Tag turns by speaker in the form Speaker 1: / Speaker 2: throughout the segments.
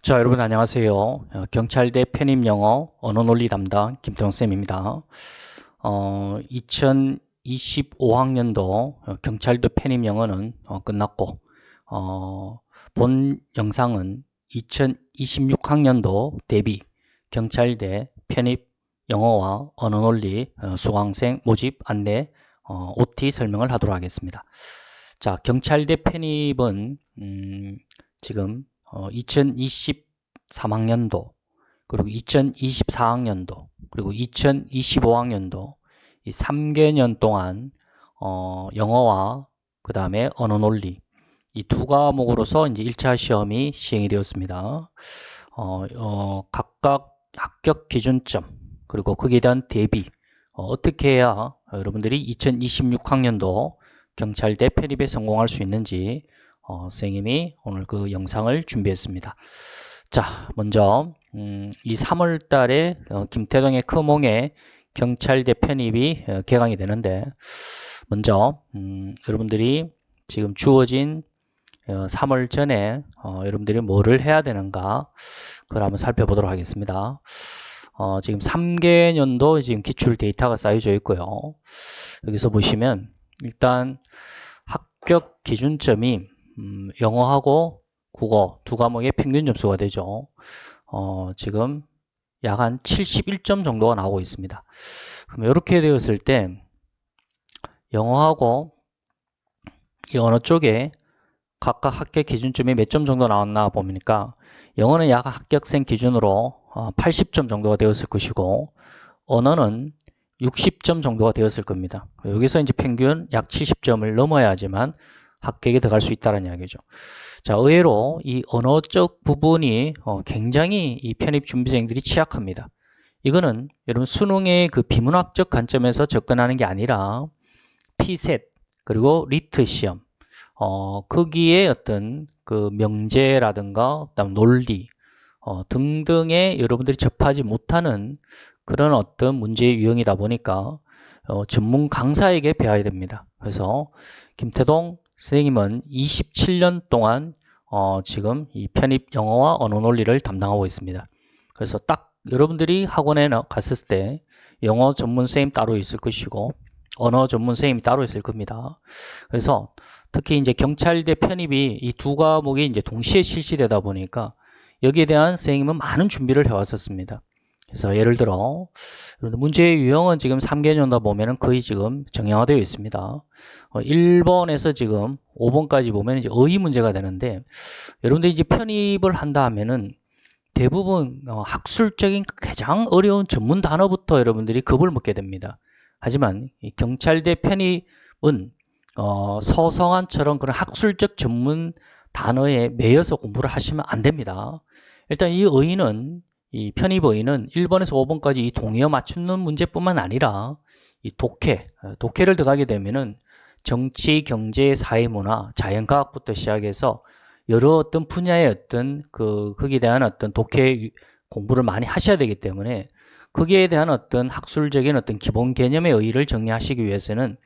Speaker 1: 자, 여러분 안녕하세요. 경찰대 편입영어 언어논리 담당 김태형쌤입니다. 2025학년도 경찰대 편입영어는 끝났고 본 영상은 2026학년도 대비 경찰대 편입영어와 언어논리 수강생 모집 안내 OT 설명을 하도록 하겠습니다. 자, 경찰대 편입은 지금 2023학년도, 그리고 2024학년도, 그리고 2025학년도 이 3개년 동안 영어와 그 다음에 언어논리 이 두 과목으로서 이제 1차 시험이 시행이 되었습니다. 각각 합격 기준점 그리고 거기에 대한 대비 어떻게 해야 여러분들이 2026학년도 경찰대 편입에 성공할 수 있는지 선생님이 오늘 그 영상을 준비했습니다. 자, 먼저 이 3월 달에 김태동의 크몽의 경찰대 편입이 개강이 되는데, 먼저 여러분들이 지금 주어진 3월 전에 여러분들이 뭐를 해야 되는가, 그걸 한번 살펴보도록 하겠습니다. 지금 3개년도 지금 기출 데이터가 쌓여져 있고요. 여기서 보시면 일단 합격 기준점이 영어하고 국어 두 과목의 평균 점수가 되죠. 지금 약 한 71점 정도가 나오고 있습니다. 그럼 이렇게 되었을 때 영어하고 이 언어 쪽에 각각 합격 기준점이 몇 점 정도 나왔나 보니까 영어는 약 합격생 기준으로 80점 정도가 되었을 것이고 언어는 60점 정도가 되었을 겁니다. 여기서 이제 평균 약 70점을 넘어야지만 합격에 들어갈 수 있다는 이야기죠. 자, 의외로 이 언어적 부분이 굉장히 이 편입 준비생들이 취약합니다. 이거는 여러분 수능의 그 비문학적 관점에서 접근하는 게 아니라 피셋 그리고 리트 시험 거기에 어떤 그 명제라든가 그다음 논리 등등의 여러분들이 접하지 못하는 그런 어떤 문제의 유형이다 보니까 전문 강사에게 배워야 됩니다. 그래서 김태동 선생님은 27년 동안 지금 이 편입 영어와 언어 논리를 담당하고 있습니다. 그래서 딱 여러분들이 학원에 갔을 때 영어 전문 선생님 따로 있을 것이고 언어 전문 선생님이 따로 있을 겁니다. 그래서 특히 이제 경찰대 편입이 이 두 과목이 이제 동시에 실시되다 보니까 여기에 대한 선생님은 많은 준비를 해왔었습니다. 그래서 예를 들어 문제의 유형은 지금 3개년도 보면은 거의 지금 정형화되어 있습니다. 1번에서 지금 5번까지 보면 이제 어휘 문제가 되는데 여러분들이 이제 편입을 한다 하면은 대부분 학술적인 가장 어려운 전문 단어부터 여러분들이 겁을 먹게 됩니다. 하지만 이 경찰대 편입은 서성한처럼 그런 학술적 전문 단어에 매여서 공부를 하시면 안 됩니다. 일단 이 어휘는 이 편입 어휘는 1번에서 5번까지 이 동의어 맞추는 문제뿐만 아니라 이 독해를 들어가게 되면은 정치, 경제, 사회, 문화, 자연과학부터 시작해서 여러 어떤 분야의 어떤 거기에 대한 어떤 독해 공부를 많이 하셔야 되기 때문에 거기에 대한 어떤 학술적인 어떤 기본 개념의 어휘를 정리하시기 위해서는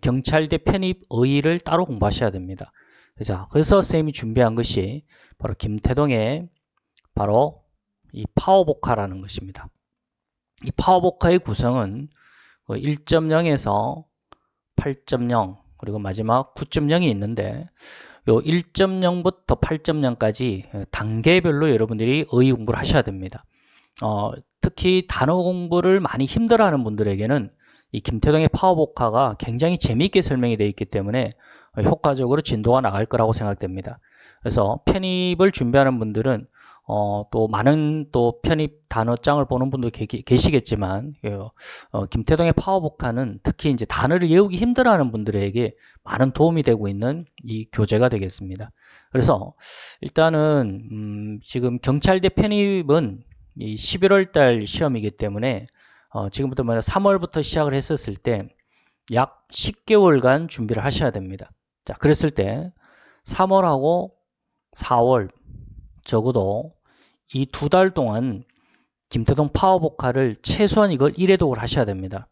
Speaker 1: 경찰대 편입 어휘를 따로 공부하셔야 됩니다. 그래서 선생님이 준비한 것이 바로 김태동의 바로 이 파워보카라는 것입니다. 이 파워보카의 구성은 1.0에서 8.0 그리고 마지막 9.0이 있는데 요 1.0부터 8.0까지 단계별로 여러분들이 어휘 공부를 하셔야 됩니다. 특히 단어 공부를 많이 힘들어하는 분들에게는 이 김태동의 파워보카가 굉장히 재미있게 설명이 되어 있기 때문에 효과적으로 진도가 나갈 거라고 생각됩니다. 그래서 편입을 준비하는 분들은 또 많은 또 편입 단어장을 보는 분도 계시겠지만 김태동의 파워보카는 특히 이제 단어를 외우기 힘들어하는 분들에게 많은 도움이 되고 있는 이 교재가 되겠습니다. 그래서 일단은 지금 경찰대 편입은 이 11월 달 시험이기 때문에 지금부터 3월부터 시작을 했었을 때 약 10개월간 준비를 하셔야 됩니다. 자, 그랬을 때 3월하고 4월 적어도 이 2달 동안 김태동 파워보카를 최소한 이걸 1회독을 하셔야 됩니다.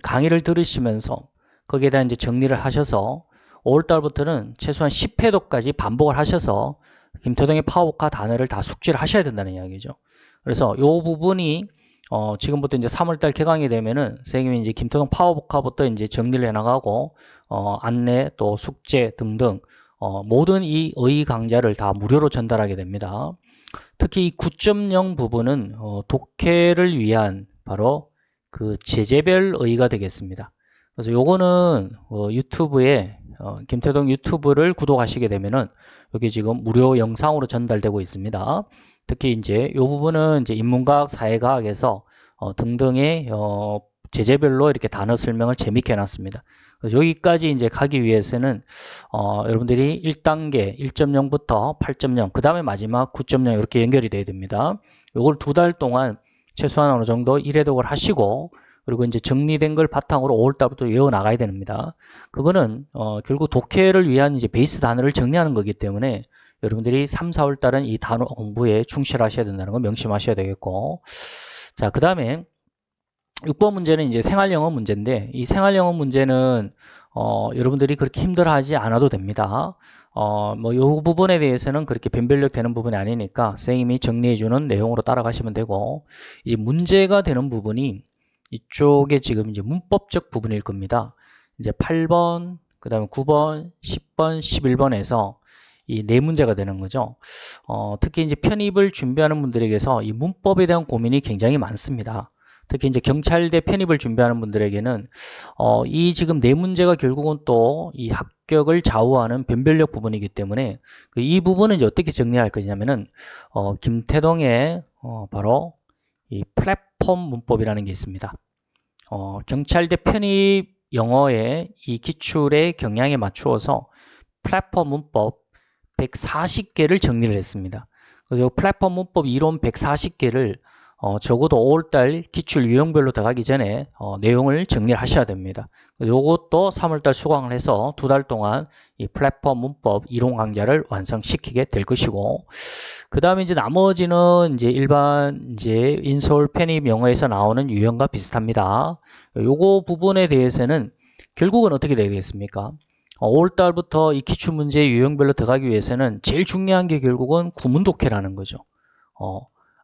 Speaker 1: 강의를 들으시면서 거기에 대한 이제 정리를 하셔서 5월달부터는 최소한 10회독까지 반복을 하셔서 김태동의 파워카 단어를 다 숙지를 하셔야 된다는 이야기죠. 그래서 이 부분이 지금부터 이제 3월달 개강이 되면은 선생님이 이제 김태동 파워보카부터 이제 정리를 해나가고 안내 또 숙제 등등 모든 이 어휘 강좌를 다 무료로 전달하게 됩니다. 특히 이 9.0 부분은 독해를 위한 바로 그 제재별 어휘가 되겠습니다. 그래서 요거는 유튜브에 김태동 유튜브를 구독하시게 되면은 여기 지금 무료 영상으로 전달되고 있습니다. 특히 이제 요 부분은 이제 인문과학, 사회과학에서 등등의 제재별로 이렇게 단어 설명을 재밌게 해놨습니다. 그래서 여기까지 이제 가기 위해서는 여러분들이 1단계 1.0부터 8.0, 그 다음에 마지막 9.0 이렇게 연결이 돼야 됩니다. 요걸 2달 동안 최소한 어느 정도 1회독을 하시고 그리고 이제 정리된 걸 바탕으로 5월달부터 외워 나가야 됩니다. 그거는 결국 독해를 위한 이제 베이스 단어를 정리하는 거기 때문에 여러분들이 3, 4월달은 이 단어 공부에 충실하셔야 된다는 거 명심하셔야 되겠고, 자, 그 다음에 6번 문제는 이제 생활영어 문제인데, 이 생활영어 문제는 여러분들이 그렇게 힘들어하지 않아도 됩니다. 뭐 요 부분에 대해서는 그렇게 변별력 되는 부분이 아니니까 선생님이 정리해주는 내용으로 따라가시면 되고, 이제 문제가 되는 부분이 이쪽에 지금 이제 문법적 부분일 겁니다. 이제 8번, 그 다음에 9번, 10번, 11번에서 이 네 문제가 되는 거죠. 특히 이제 편입을 준비하는 분들에게서 이 문법에 대한 고민이 굉장히 많습니다. 특히 이제 경찰대 편입을 준비하는 분들에게는 이 지금 네 문제가 결국은 또 이 합격을 좌우하는 변별력 부분이기 때문에 이 부분은 이제 어떻게 정리할 거냐면은 김태동의 바로 이 플랫폼 문법이라는 게 있습니다. 경찰대 편입 영어의 이 기출의 경향에 맞추어서 플랫폼 문법 140개를 정리를 했습니다. 그래서 플랫폼 문법 이론 140개를 적어도 5월달 기출 유형별로 들어가기 전에 내용을 정리를 하셔야 됩니다. 이것도 3월달 수강을 해서 2달 동안 이 플랫폼 문법 이론 강좌를 완성시키게 될 것이고, 그 다음에 이제 나머지는 이제 일반 이제 인서울 편입 영어에서 나오는 유형과 비슷합니다. 요거 부분에 대해서는 결국은 어떻게 되겠습니까? 5월달부터 이 기출문제 유형별로 들어가기 위해서는 제일 중요한 게 결국은 구문독해라는 거죠.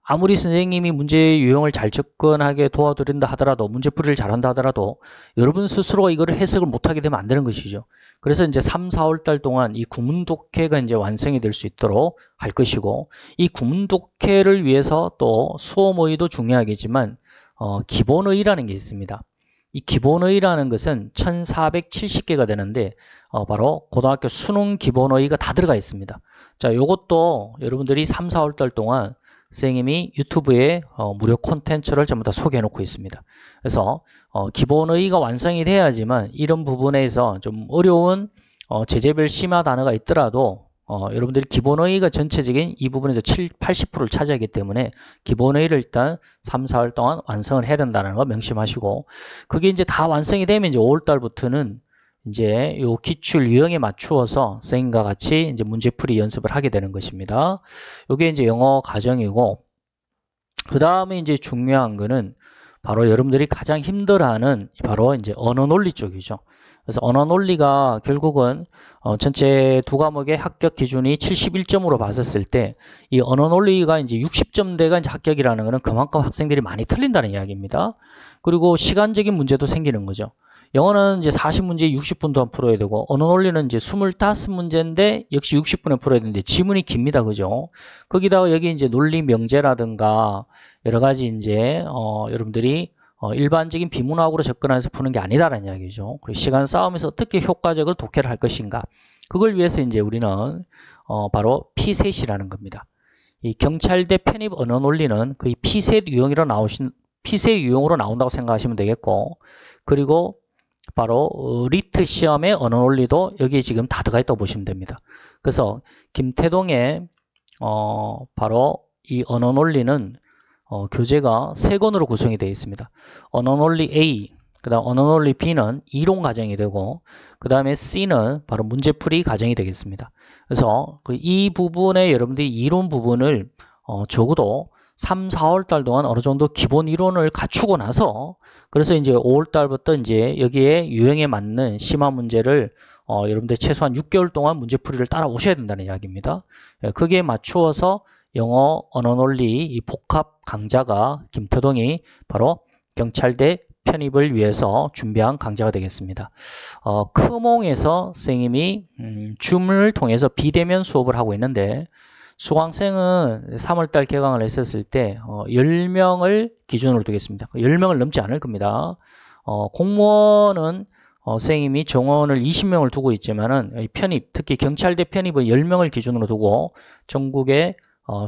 Speaker 1: 아무리 선생님이 문제 유형을 잘 접근하게 도와드린다 하더라도, 문제풀이를 잘한다 하더라도 여러분 스스로가 이거를 해석을 못하게 되면 안 되는 것이죠. 그래서 이제 3, 4월달 동안 이 구문독해가 이제 완성이 될 수 있도록 할 것이고, 이 구문독해를 위해서 또 수어모의도 중요하겠지만 기본어의라는 게 있습니다. 이 기본어의라는 것은 1470개가 되는데 바로 고등학교 수능 기본어의가 다 들어가 있습니다. 자, 요것도 여러분들이 3, 4월달 동안 선생님이 유튜브에 무료 콘텐츠를 전부 다 소개해 놓고 있습니다. 그래서 기본어의가 완성이 돼야지만 이런 부분에서 좀 어려운 제재별 심화 단어가 있더라도 여러분들이 기본어의가 전체적인 이 부분에서 80%를 차지하기 때문에 기본어의를 일단 3, 4월 동안 완성을 해야 된다는 거 명심하시고, 그게 이제 다 완성이 되면 이제 5월 달부터는 이제 요 기출 유형에 맞추어서 선생님과 같이 이제 문제풀이 연습을 하게 되는 것입니다. 요게 이제 영어 과정이고, 그 다음에 이제 중요한 거는 바로 여러분들이 가장 힘들어하는 바로 이제 언어 논리 쪽이죠. 그래서 언어 논리가 결국은 전체 두 과목의 합격 기준이 71점으로 봤었을 때 이 언어 논리가 이제 60점대가 이제 합격이라는 것은 그만큼 학생들이 많이 틀린다는 이야기입니다. 그리고 시간적인 문제도 생기는 거죠. 영어는 이제 40문제 60분 동안 풀어야 되고, 언어 논리는 이제 25문제인데 역시 60분에 풀어야 되는데 지문이 깁니다. 그죠? 거기다가 여기 이제 논리 명제라든가 여러 가지 이제 여러분들이 일반적인 비문학으로 접근해서 푸는 게 아니다라는 이야기죠. 그리고 시간 싸움에서 어떻게 효과적으로 독해를 할 것인가. 그걸 위해서 이제 우리는 바로 피셋이라는 겁니다. 이 경찰대 편입 언어 논리는 거의 피셋 유형으로 나온다고 생각하시면 되겠고, 그리고 바로 리트 시험의 언어 논리도 여기에 지금 다 들어가 있다고 보시면 됩니다. 그래서 김태동의 바로 이 언어 논리는 교재가 3권으로 구성이 되어 있습니다. 언어 논리 A, 그 다음 언어 논리 B는 이론 과정이 되고, 그 다음에 C는 바로 문제풀이 과정이 되겠습니다. 그래서 이 부분에 여러분들이 이론 부분을 적어도 3, 4월 달 동안 어느 정도 기본 이론을 갖추고 나서, 그래서 이제 5월 달부터 이제 여기에 유형에 맞는 심화 문제를 여러분들 최소한 6개월 동안 문제풀이를 따라오셔야 된다는 이야기입니다. 거기에 맞추어서 영어 언어논리 이 복합 강좌가 김태동이 바로 경찰대 편입을 위해서 준비한 강좌가 되겠습니다. 크몽에서 선생님이 줌을 통해서 비대면 수업을 하고 있는데 수강생은 3월달 개강을 했었을 때 10명을 기준으로 두겠습니다. 10명을 넘지 않을 겁니다. 공무원은 선생님이 정원을 20명을 두고 있지만은 편입, 특히 경찰대 편입은 10명을 기준으로 두고 전국의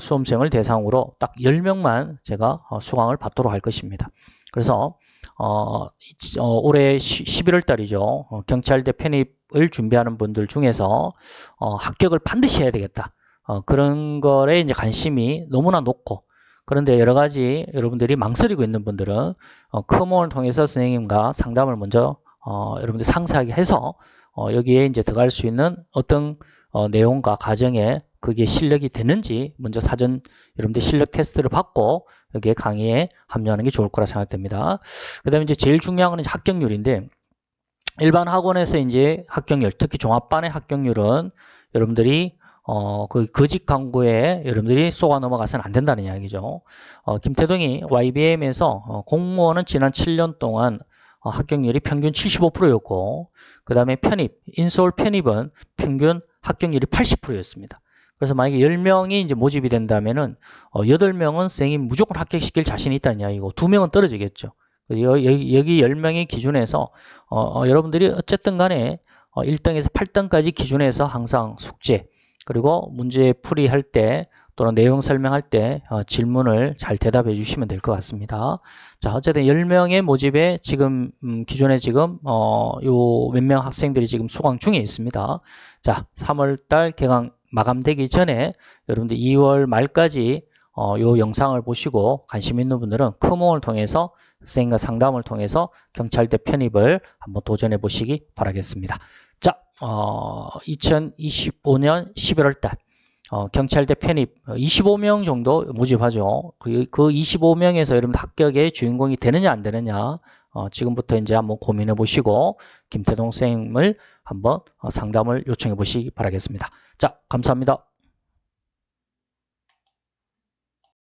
Speaker 1: 수험생을 대상으로 딱 10명만 제가 수강을 받도록 할 것입니다. 그래서 올해 11월 달이죠. 경찰대 편입을 준비하는 분들 중에서 합격을 반드시 해야 되겠다. 그런 거에 이제 관심이 너무나 높고, 그런데 여러 가지 여러분들이 망설이고 있는 분들은 크몬을 통해서 선생님과 상담을 먼저 여러분들 상세하게 해서 여기에 이제 들어갈 수 있는 어떤 내용과 과정에 그게 실력이 되는지 먼저 사전 여러분들 실력 테스트를 받고 여기에 강의에 합류하는 게 좋을 거라 생각됩니다. 그 다음에 이제 제일 중요한 건 이제 합격률인데, 일반 학원에서 이제 합격률, 특히 종합반의 합격률은 여러분들이 그 거짓 광고에 여러분들이 쏘아 넘어가서는 안 된다는 이야기죠. 김태동이 YBM에서 공무원은 지난 7년 동안 합격률이 평균 75%였고, 그 다음에 편입, 인서울 편입은 평균 합격률이 80%였습니다. 그래서 만약에 10명이 이제 모집이 된다면은 8명은 선생님 무조건 합격시킬 자신이 있다는 이야기고 2명은 떨어지겠죠. 여기 10명의 기준에서 여러분들이 어쨌든 간에 1등에서 8등까지 기준에서 항상 숙제, 그리고 문제 풀이할 때 또는 내용 설명할 때 질문을 잘 대답해 주시면 될 것 같습니다. 자, 어쨌든 10명의 모집에 지금 기존에 지금 요 몇 명 학생들이 지금 수강 중에 있습니다. 자, 3월달 개강 마감되기 전에 여러분들 2월 말까지 요 영상을 보시고 관심 있는 분들은 크몽을 통해서 선생님과 상담을 통해서 경찰대 편입을 한번 도전해 보시기 바라겠습니다. 자, 2025년 11월 달 경찰대 편입 25명 정도 모집하죠. 그 25명에서 여러분들 합격의 주인공이 되느냐 안 되느냐 지금부터 이제 한번 고민해 보시고 김태동 선생님을 한번 상담을 요청해 보시기 바라겠습니다. 자, 감사합니다.